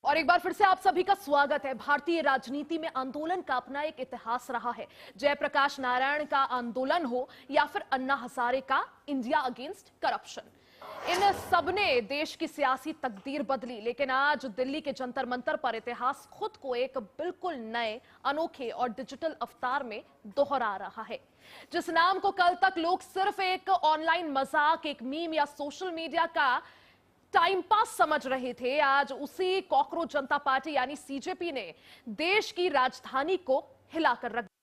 और एक बार फिर से आप सभी का स्वागत है। भारतीय राजनीति में आंदोलन का अपना एक इतिहास रहा है। जयप्रकाश नारायण का आंदोलन हो या फिर अन्ना हजारे का इंडिया अगेंस्ट करप्शन, इन सबने देश की सियासी तकदीर बदली। लेकिन आज दिल्ली के जंतर मंतर पर इतिहास खुद को एक बिल्कुल नए, अनोखे और डिजिटल अवतार में दोहरा रहा है। जिस नाम को कल तक लोग सिर्फ एक ऑनलाइन मजाक, एक मीम या सोशल मीडिया का टाइम पास समझ रहे थे, आज उसी कॉकरोच जनता पार्टी यानी सीजेपी ने देश की राजधानी को हिलाकर रख दिया।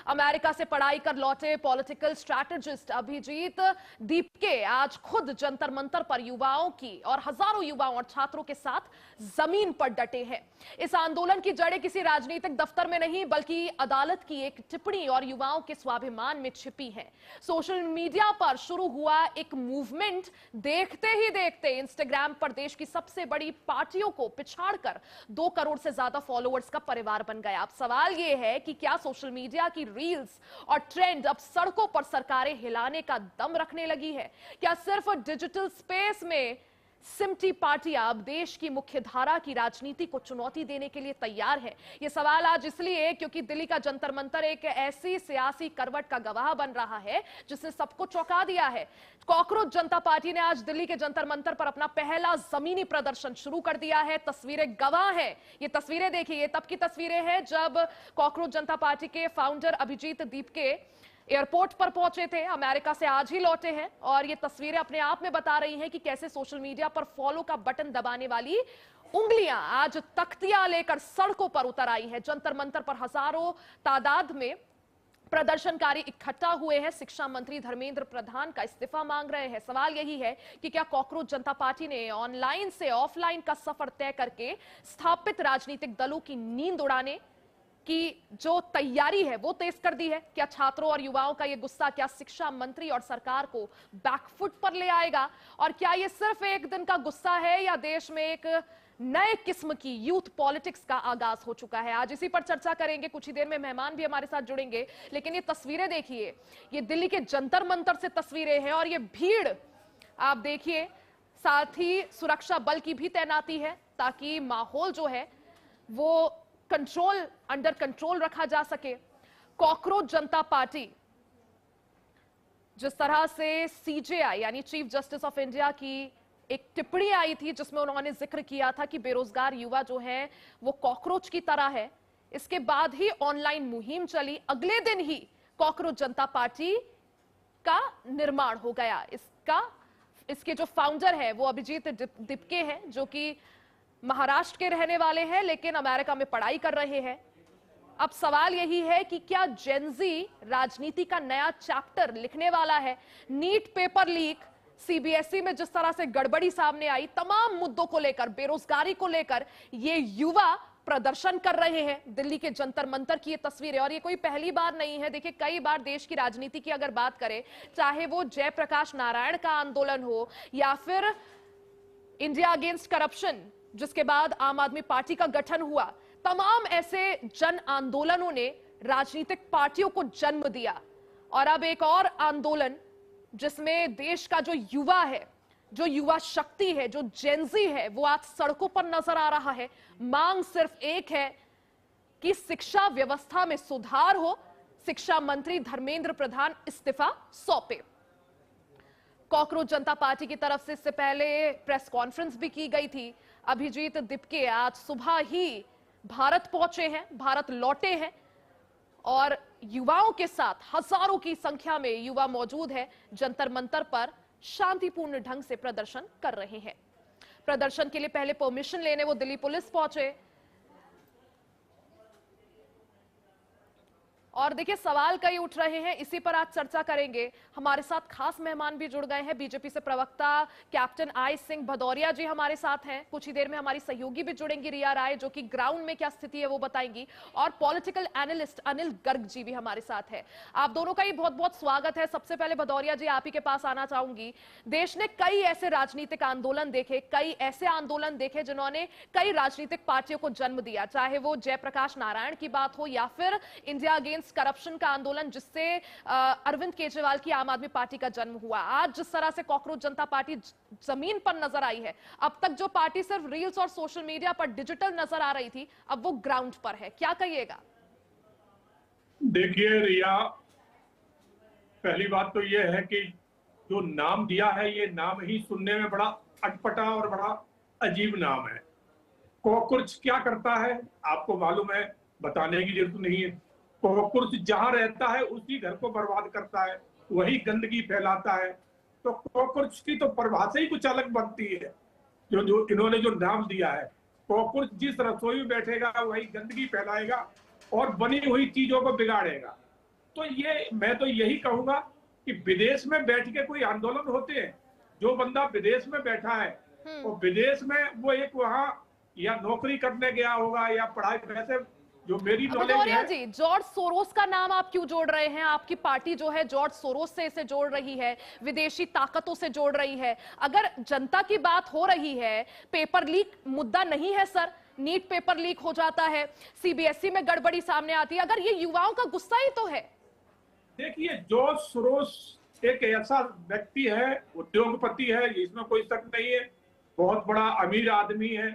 अमेरिका से पढ़ाई कर लौटे पॉलिटिकल स्ट्रैटेजिस्ट अभिजीत दीपके आज खुद जंतर मंतर पर युवाओं की और हजारों युवाओं और छात्रों के साथ जमीन पर डटे हैं। इस आंदोलन की जड़ें किसी राजनीतिक दफ्तर में नहीं बल्कि अदालत की एक टिप्पणी और युवाओं के स्वाभिमान में छिपी है। सोशल मीडिया पर शुरू हुआ एक मूवमेंट देखते ही देखते इंस्टाग्राम पर देश की सबसे बड़ी पार्टियों को पिछाड़कर 2 करोड़ से ज्यादा फॉलोअर्स का परिवार बन गया। अब सवाल यह है कि क्या सोशल मीडिया की रील्स और ट्रेंड अब सड़कों पर सरकारें हिलाने का दम रखने लगी है? क्या सिर्फ डिजिटल स्पेस में सिमटी पार्टियां अब देश की मुख्यधारा की राजनीति को चुनौती देने के लिए तैयार है? यह सवाल आज इसलिए क्योंकि दिल्ली का जंतर मंतर एक ऐसी सियासी करवट का गवाह बन रहा है जिसने सबको चौंका दिया है। कॉकरोच जनता पार्टी ने आज दिल्ली के जंतर मंतर पर अपना पहला जमीनी प्रदर्शन शुरू कर दिया है। तस्वीरें गवाह हैं। ये तस्वीरें देखिए, ये तब की तस्वीरें हैं जब कॉकरोच जनता पार्टी के फाउंडर अभिजीत दीपके एयरपोर्ट पर पहुंचे थे। अमेरिका से आज ही लौटे हैं और ये तस्वीरें अपने आप में बता रही हैं कि कैसे सोशल मीडिया पर फॉलो का बटन दबाने वाली उंगलियां आज तख्तियां लेकर सड़कों पर उतर आई है। जंतर मंतर पर हजारों तादाद में प्रदर्शनकारी इकट्ठा हुए हैं। शिक्षा मंत्री धर्मेंद्र प्रधान का इस्तीफा मांग रहे हैं। सवाल यही है कि क्या कॉकरोच जनता पार्टी ने ऑनलाइन से ऑफलाइन का सफर तय करके स्थापित राजनीतिक दलों की नींद उड़ाने की जो तैयारी है वो तेज कर दी है? क्या छात्रों और युवाओं का ये गुस्सा क्या शिक्षा मंत्री और सरकार को बैकफुट पर ले आएगा? और क्या ये सिर्फ एक दिन का गुस्सा है या देश में एक नए किस्म की यूथ पॉलिटिक्स का आगाज हो चुका है? आज इसी पर चर्चा करेंगे। कुछ ही देर में मेहमान भी हमारे साथ जुड़ेंगे। लेकिन ये तस्वीरें देखिए, ये दिल्ली के जंतर मंतर से तस्वीरें हैं और ये भीड़ आप देखिए, साथ ही सुरक्षा बल की भी तैनाती है ताकि माहौल जो है वो अंडर कंट्रोल रखा जा सके। कॉकरोच जनता पार्टी जिस तरह से सीजेआई यानी चीफ जस्टिस ऑफ इंडिया की एक टिप्पणी आई थी जिसमें उन्होंने जिक्र किया था कि बेरोजगार युवा जो हैं वो कॉकरोच की तरह है, इसके बाद ही ऑनलाइन मुहिम चली। अगले दिन ही कॉकरोच जनता पार्टी का निर्माण हो गया। इसके जो फाउंडर है वो अभिजीत दीपके हैं जो कि महाराष्ट्र के रहने वाले हैं लेकिन अमेरिका में पढ़ाई कर रहे हैं। अब सवाल यही है कि क्या जेनजी राजनीति का नया चैप्टर लिखने वाला है? नीट पेपर लीक, सीबीएसई में जिस तरह से गड़बड़ी सामने आई, तमाम मुद्दों को लेकर, बेरोजगारी को लेकर ये युवा प्रदर्शन कर रहे हैं। दिल्ली के जंतर मंतर की ये तस्वीरें, और ये कोई पहली बार नहीं है। देखिए, कई बार देश की राजनीति की अगर बात करें, चाहे वो जयप्रकाश नारायण का आंदोलन हो या फिर इंडिया अगेंस्ट करप्शन जिसके बाद आम आदमी पार्टी का गठन हुआ, तमाम ऐसे जन आंदोलनों ने राजनीतिक पार्टियों को जन्म दिया। और अब एक और आंदोलन जिसमें देश का जो युवा है, जो युवा शक्ति है, जो जेनजी है, वो आज सड़कों पर नजर आ रहा है। मांग सिर्फ एक है कि शिक्षा व्यवस्था में सुधार हो, शिक्षा मंत्री धर्मेंद्र प्रधान इस्तीफा सौंपे। कॉकरोच जनता पार्टी की तरफ से इससे पहले प्रेस कॉन्फ्रेंस भी की गई थी। अभिजीत दीपके आज सुबह ही भारत पहुंचे हैं, भारत लौटे हैं और युवाओं के साथ हजारों की संख्या में युवा मौजूद है। जंतर मंतर पर शांतिपूर्ण ढंग से प्रदर्शन कर रहे हैं। प्रदर्शन के लिए पहले परमिशन लेने वो दिल्ली पुलिस पहुंचे। और देखिए, सवाल कई उठ रहे हैं, इसी पर आज चर्चा करेंगे। हमारे साथ खास मेहमान भी जुड़ गए हैं। बीजेपी से प्रवक्ता कैप्टन आई सिंह भदौरिया जी हमारे साथ हैं। कुछ ही देर में हमारी सहयोगी भी जुड़ेंगी, रिया राय, जो कि ग्राउंड में क्या स्थिति है वो बताएंगी। और पॉलिटिकल एनालिस्ट अनिल गर्ग जी भी हमारे साथ है। आप दोनों का ही बहुत बहुत स्वागत है। सबसे पहले भदौरिया जी, आप ही के पास आना चाहूंगी। देश ने कई ऐसे राजनीतिक आंदोलन देखे, कई ऐसे आंदोलन देखे जिन्होंने कई राजनीतिक पार्टियों को जन्म दिया, चाहे वो जयप्रकाश नारायण की बात हो या फिर इंडिया अगेंस्ट अगेंस्ट करप्शन का आंदोलन जिससे अरविंद केजरीवाल की आम आदमी पार्टी का जन्म हुआ, आज जिस तरह से कॉकरोच जनता पार्टी जमीन पर नजर आई है, अब तक जो पार्टी सिर्फ रील्स और सोशल मीडिया पर डिजिटल नजर आ रही थी, अब वो ग्राउंड पर है, क्या कहिएगा? देखिए रिया, पहली बात तो ये है कि जो नाम दिया है ये नाम ही सुनने में बड़ा अटपटा और बड़ा अजीब नाम है। कॉकरोच क्या करता है आपको मालूम है, बताने की जरूरत नहीं है। कॉकरोच जहां रहता है उसी घर को बर्बाद करता है, वही गंदगी फैलाता है। तो कॉकरोच की तो परिभाषा ही कुछ अलग बनती है। जो जो इन्होंने जो नाम दिया है, कॉकरोच जिस रसोई में बैठेगा वही गंदगी फैलाएगा और बनी हुई चीजों को बिगाड़ेगा। तो ये मैं तो यही कहूंगा कि विदेश में बैठ के कोई आंदोलन होते हैं। जो बंदा विदेश में बैठा है और विदेश में वो एक वहां या नौकरी करने गया होगा या पढ़ाई, वैसे जो मेरी नॉलेज है। जी, जॉर्ज सोरोस का नाम आप क्यों जोड़ रहे हैं? आपकी पार्टी जो है जॉर्ज सोरोस से इसे जोड़ रही है, विदेशी ताकतों से जोड़ रही है। अगर जनता की बात हो रही है, पेपर लीक मुद्दा नहीं है सर, नीट पेपर लीक हो जाता है, सीबीएसई में गड़बड़ी सामने आती है, अगर ये युवाओं का गुस्सा ही तो है। देखिए, जॉर्ज सोरोस एक ऐसा व्यक्ति है, उद्योगपति है, इसमें कोई शक नहीं है, बहुत बड़ा अमीर आदमी है।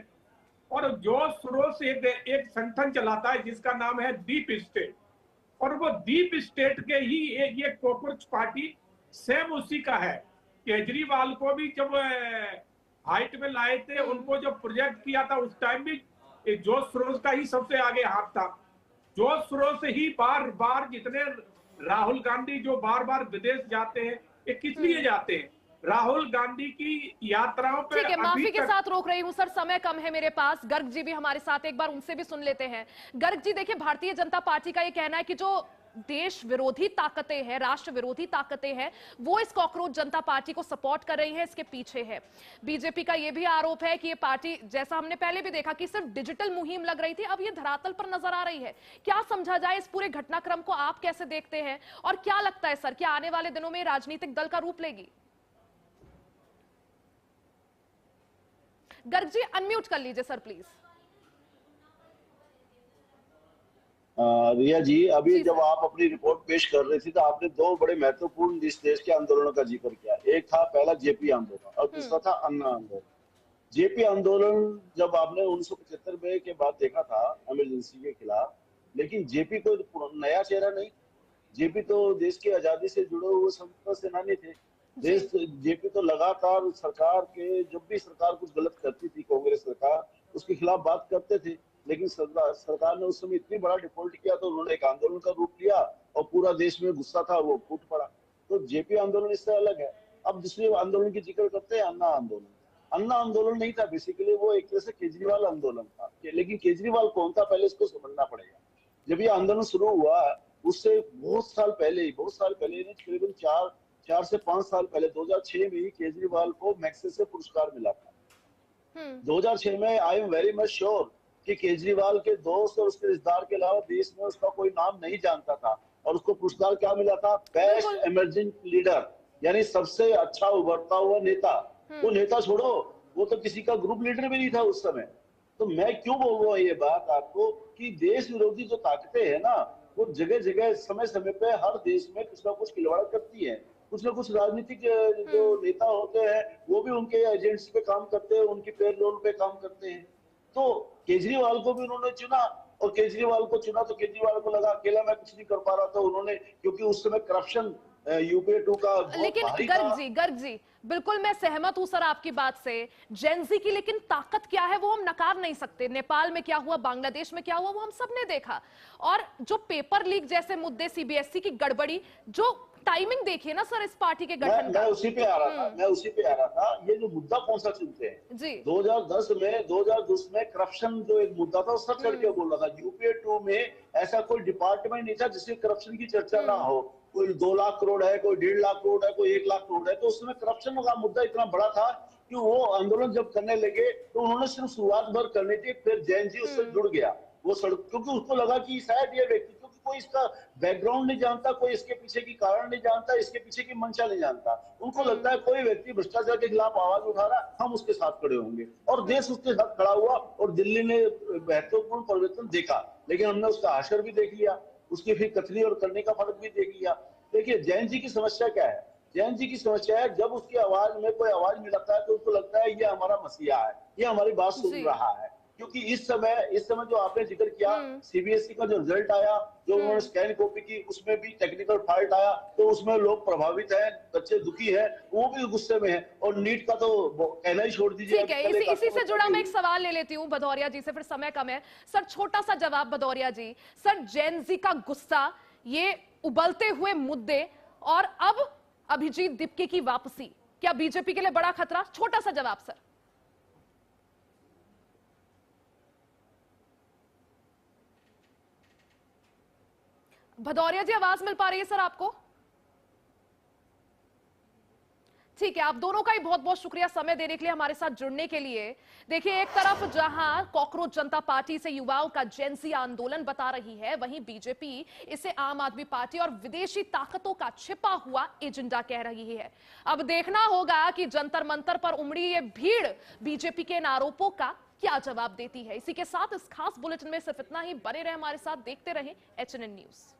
और जॉर्ज सोरोस एक संगठन चलाता है जिसका नाम है डीप स्टेट, और वो डीप स्टेट के ही एक ये कॉकरोच पार्टी सेम उसी का है। केजरीवाल को भी जब हाइट में लाए थे, उनको जो प्रोजेक्ट किया था उस टाइम भी जॉर्ज सोरोस का ही सबसे आगे हाथ था। जॉर्ज सोरोस ही बार बार, जितने राहुल गांधी जो बार बार विदेश जाते हैं, ये किस लिए जाते हैं? राहुल गांधी की यात्राओं पे। ठीक है, माफी के साथ रोक रही हूं सर, समय कम है मेरे पास। गर्ग जी भी हमारे साथ, एक बार उनसे भी सुन लेते हैं। गर्ग जी, देखिए, भारतीय जनता पार्टी का ये कहना है कि जो देश विरोधी ताकतें हैं, राष्ट्र विरोधी ताकतें हैं, वो इस कॉकरोच जनता पार्टी को सपोर्ट कर रही है, इसके पीछे है। बीजेपी का यह भी आरोप है कि ये पार्टी, जैसा हमने पहले भी देखा कि सिर्फ डिजिटल मुहिम लग रही थी, अब ये धरातल पर नजर आ रही है। क्या समझा जाए इस पूरे घटनाक्रम को? आप कैसे देखते हैं और क्या लगता है सर, क्या आने वाले दिनों में राजनीतिक दल का रूप लेगी? गर्ग जी, अनम्यूट कर लीजिए सर प्लीज। रिया जी, अभी जब आप अपनी रिपोर्ट पेश कर रही थी तो आपने दो बड़े महत्वपूर्ण इस देश के आंदोलनों का जिक्र किया। एक था पहला जेपी आंदोलन और दूसरा था अन्ना आंदोलन। जेपी आंदोलन जब आपने 1975 में के बाद देखा था इमरजेंसी के खिलाफ, लेकिन जेपी कोई नया चेहरा नहीं। जेपी तो देश की आजादी से जुड़े हुए स्वतंत्रता सेनानी थे। देश जेपी तो लगातार सरकार के, जब भी सरकार कुछ गलत करती थी, कांग्रेस सरकार, उसके खिलाफ बात करते थे। लेकिन सरकार ने उस समय इतनी बड़ा डिफॉल्ट किया तो उन्होंने एक आंदोलन का रूप लिया और पूरा देश में गुस्सा था, वो फूट पड़ा। तो जेपी आंदोलन इससे अलग है। अब दूसरे आंदोलन की जिक्र करते हैं, अन्ना आंदोलन। अन्ना आंदोलन नहीं था, बेसिकली वो एक तरह से केजरीवाल आंदोलन था। लेकिन केजरीवाल कौन था, पहले इसको समझना पड़ेगा। जब ये आंदोलन शुरू हुआ उससे बहुत साल पहले करीबन 4 से 5 साल पहले 2006 में ही केजरीवाल को मैग्सेसे पुरस्कार मिला था। 2006 में I am very much sure कि केजरीवाल के दोस्त और उसके रिश्तेदार के अलावा देश में उसका कोई नाम नहीं जानता था। और उसको पुरस्कार क्या मिला था? बेस्ट इमर्जिंग लीडर, यानी सबसे अच्छा उभरता हुआ नेता। वो नेता छोड़ो, वो तो किसी का ग्रुप लीडर भी नहीं था उस समय। तो मैं क्यों बोल रहा हूँ ये बात आपको कि देश विरोधी जो ताकतें हैं ना, वो जगह जगह समय समय पे हर देश में कुछ ना कुछ खिलवाड़ करती है। कुछ ना कुछ राजनीतिक जो नेता होते हैं वो भी उनके एजेंट्स पे काम करते हैं, उनकी पेरोल पे काम करते हैं। तो केजरीवाल को भी उन्होंने चुना, और केजरीवाल को चुना तो केजरीवाल को लगा अकेला मैं कुछ नहीं कर पा रहा था। उन्होंने, क्योंकि उस समय करप्शन यूपीए 2 का लेकिन गर्ग जी बिल्कुल मैं सहमत हूं सर आपकी बात से। जेनजी की लेकिन ताकत क्या है वो हम नकार नहीं सकते। नेपाल में क्या हुआ, बांग्लादेश में क्या हुआ, वो हम सब ने देखा। और जो पेपर लीक जैसे मुद्दे, सीबीएसई की गड़बड़ी, जो टाइमिंग देखिए ना सर इस पार्टी के गठन का। मैं उसी पे आ रहा था। ये जो मुद्दा कौन सा चुनते हैं जी, 2010 में करप्शन जो एक मुद्दा था, सब चढ़ के बोल रहा था। यूपीए 2 में ऐसा कोई डिपार्टमेंट नहीं था जिससे करप्शन की चर्चा ना हो। कोई 2 लाख करोड़ है, कोई 1.5 लाख करोड़ है, कोई 1 लाख करोड़ है। तो उसमें करप्शन का मुद्दा इतना बड़ा था कि वो आंदोलन जब करने लगे तो उन्होंने सिर्फ शुरुआत भर करनी थी। फिर जैन जी उससे जुड़ गया वो सड़क, क्योंकि उसको लगा कि शायद ये व्यक्ति, क्योंकि कोई इसका बैकग्राउंड नहीं जानता, कोई इसके पीछे की कारण नहीं जानता, इसके पीछे की मंशा नहीं जानता। उनको लगता है कोई व्यक्ति भ्रष्टाचार के खिलाफ आवाज उठा रहा, हम उसके साथ खड़े होंगे। और देश उसके साथ खड़ा हुआ और दिल्ली ने महत्वपूर्ण परिवर्तन देखा। लेकिन हमने उसका असर भी देख लिया। उसकी फिर कथनी और करने का फर्क भी देख लिया। देखिए जैन जी की समस्या क्या है, जैन जी की समस्या है जब उसकी आवाज में कोई आवाज मिलाता है तो उसको लगता है ये हमारा मसीहा है, ये हमारी बात सुन जी। रहा है। क्योंकि इस समय जो आपने जिक्र किया, सीबीएसई का जो रिजल्ट आया, जो उन्होंने स्कैन कॉपी की, उसमें भी टेक्निकल फॉल्ट आया, तो उसमें लोग प्रभावित हैं, बच्चे दुखी हैं, वो भी गुस्से में है। और नीट का तो कहना ही छोड़ दीजिए। ठीक है, इसी से जुड़ा मैं एक सवाल ले लेती हूँ भदौरिया जी से, फिर समय कम है सर। छोटा सा जवाब भदौरिया जी। सर जैन जी का गुस्सा, ये उबलते हुए मुद्दे और अब अभिजीत दीपके की वापसी, क्या बीजेपी के लिए बड़ा खतरा? छोटा सा जवाब सर। भदौरिया जी आवाज मिल पा रही है सर आपको? ठीक है, आप दोनों का ही बहुत बहुत शुक्रिया समय देने के लिए, हमारे साथ जुड़ने के लिए। देखिए, एक तरफ जहां कॉकरोच जनता पार्टी से युवाओं का जेनजी आंदोलन बता रही है, वहीं बीजेपी इसे आम आदमी पार्टी और विदेशी ताकतों का छिपा हुआ एजेंडा कह रही है। अब देखना होगा कि जंतर मंतर पर उमड़ी ये भीड़ बीजेपी के इन आरोपों का क्या जवाब देती है। इसी के साथ इस खास बुलेटिन में सिर्फ इतना ही। बने रहे हमारे साथ, देखते रहे HNN न्यूज।